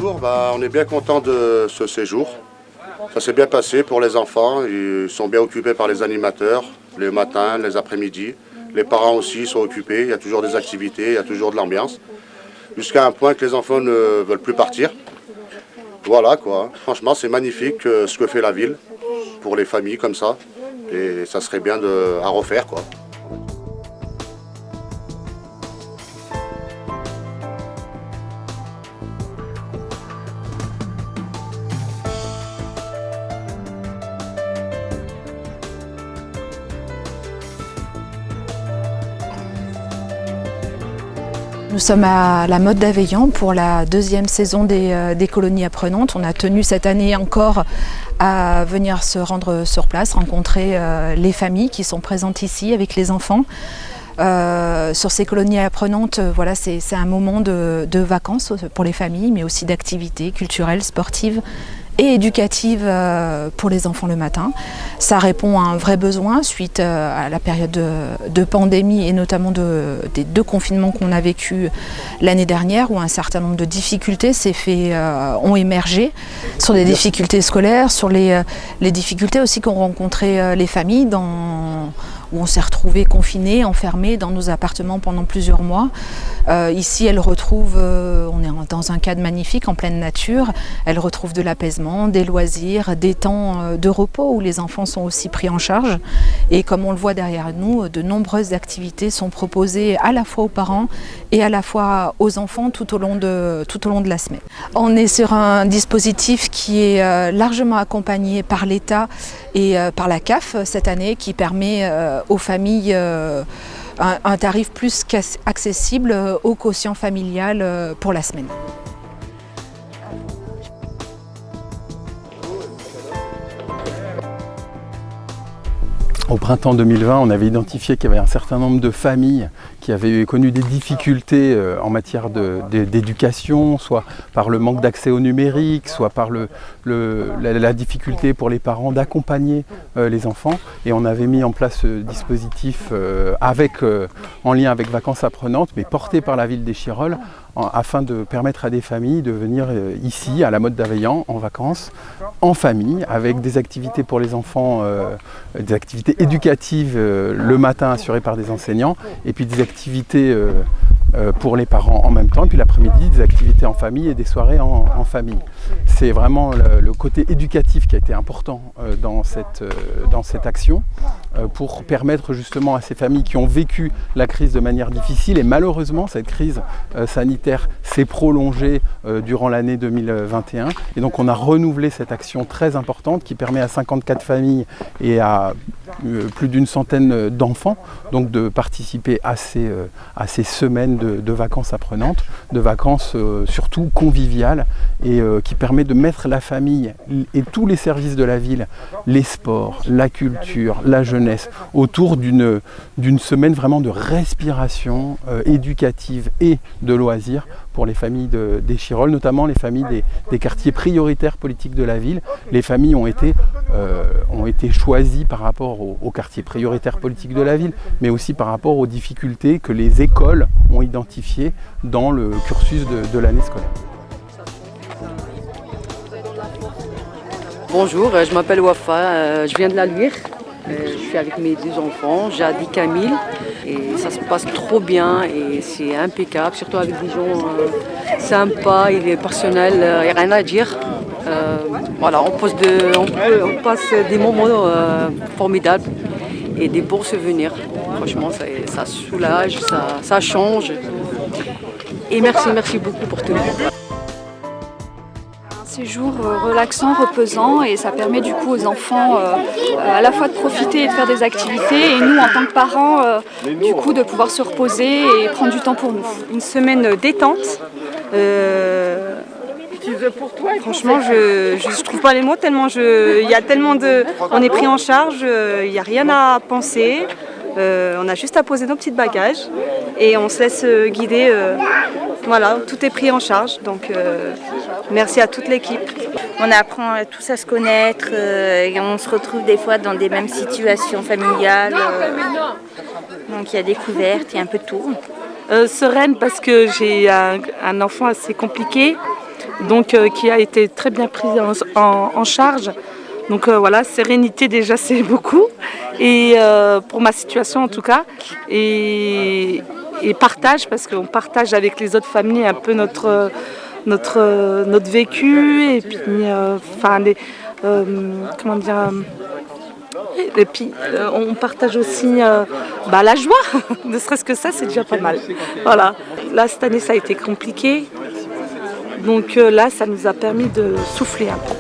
séjour, on est bien content de ce séjour. Ça s'est bien passé pour les enfants, ils sont bien occupés par les animateurs, les matins, les après-midi. Les parents aussi sont occupés, il y a toujours des activités, il y a toujours de l'ambiance. Jusqu'à un point que les enfants ne veulent plus partir. Voilà quoi, franchement c'est magnifique ce que fait la ville pour les familles comme ça. Et ça serait bien à refaire quoi. Nous sommes à la Motte d'Aveillan pour la deuxième saison des colonies apprenantes. On a tenu cette année encore à venir se rendre sur place, rencontrer les familles qui sont présentes ici avec les enfants. Sur ces colonies apprenantes, voilà, c'est un moment de vacances pour les familles, mais aussi d'activités culturelles, sportives et éducatives pour les enfants le matin. Ça répond à un vrai besoin suite à la période de pandémie et notamment des deux confinements qu'on a vécu l'année dernière où un certain nombre de difficultés ont émergé sur les difficultés scolaires, sur les difficultés aussi qu'ont rencontrées les familles où on s'est retrouvés confinés, enfermés dans nos appartements pendant plusieurs mois. Ici, on est dans un cadre magnifique, en pleine nature. Elle retrouve de l'apaisement, des loisirs, des temps de repos où les enfants sont aussi pris en charge. Et comme on le voit derrière nous, de nombreuses activités sont proposées à la fois aux parents et à la fois aux enfants tout au long de la semaine. On est sur un dispositif qui est largement accompagné par l'État et par la CAF cette année, qui permet aux familles un tarif plus accessible au quotient familial pour la semaine. Au printemps 2020, on avait identifié qu'il y avait un certain nombre de familles qui avaient connu des difficultés en matière d'éducation, soit par le manque d'accès au numérique, soit par la difficulté pour les parents d'accompagner les enfants. Et on avait mis en place ce dispositif en lien avec Vacances Apprenantes, mais porté par la ville d'Échirolles, afin de permettre à des familles de venir ici, à la Motte d'Aveillan, en vacances, en famille, avec des activités pour les enfants, des activités éducatives le matin assurées par des enseignants, et puis des activités pour les parents en même temps, et puis l'après-midi, des activités en famille et des soirées en famille. C'est vraiment le côté éducatif qui a été important dans cette action, pour permettre justement à ces familles qui ont vécu la crise de manière difficile, et malheureusement cette crise sanitaire s'est prolongée durant l'année 2021, et donc on a renouvelé cette action très importante qui permet à 54 familles et à plus d'une centaine d'enfants donc de participer à ces semaines de vacances apprenantes, de vacances surtout conviviales, et qui permet de mettre la famille et tous les services de la ville, les sports, la culture, la jeunesse, autour d'une semaine vraiment de respiration éducative et de loisirs pour les familles d'Échirolles, notamment les familles des quartiers prioritaires politiques de la ville. Les familles ont été choisies par rapport aux quartiers prioritaires politiques de la ville, mais aussi par rapport aux difficultés que les écoles ont identifiées dans le cursus de l'année scolaire. Bonjour, je m'appelle Wafa, je viens de la Luire. Je suis avec mes deux enfants, Jade et Camille, et ça se passe trop bien et c'est impeccable, surtout avec des gens sympas et des personnels, il n'y a rien à dire. Voilà, on passe des moments formidables et des beaux souvenirs. Franchement, ça soulage, ça change. Et merci beaucoup pour tout. Séjour relaxant, reposant, et ça permet du coup aux enfants à la fois de profiter et de faire des activités, et nous en tant que parents du coup de pouvoir se reposer et prendre du temps pour nous. Une semaine détente. Franchement, je trouve pas les mots tellement on est pris en charge, il n'y a rien à penser. On a juste à poser nos petits bagages et on se laisse guider. Voilà, tout est pris en charge, donc merci à toute l'équipe. On apprend tous à se connaître et on se retrouve des fois dans des mêmes situations familiales. Donc il y a découverte, il y a un peu de tout. Sereine parce que j'ai un enfant assez compliqué. donc qui a été très bien prise en charge. Donc voilà, sérénité déjà c'est beaucoup, et pour ma situation en tout cas, et partage, parce qu'on partage avec les autres familles un peu notre vécu, et puis comment dire, et puis on partage aussi la joie, ne serait-ce que ça c'est déjà pas mal. Voilà, là cette année ça a été compliqué, donc là ça nous a permis de souffler un peu.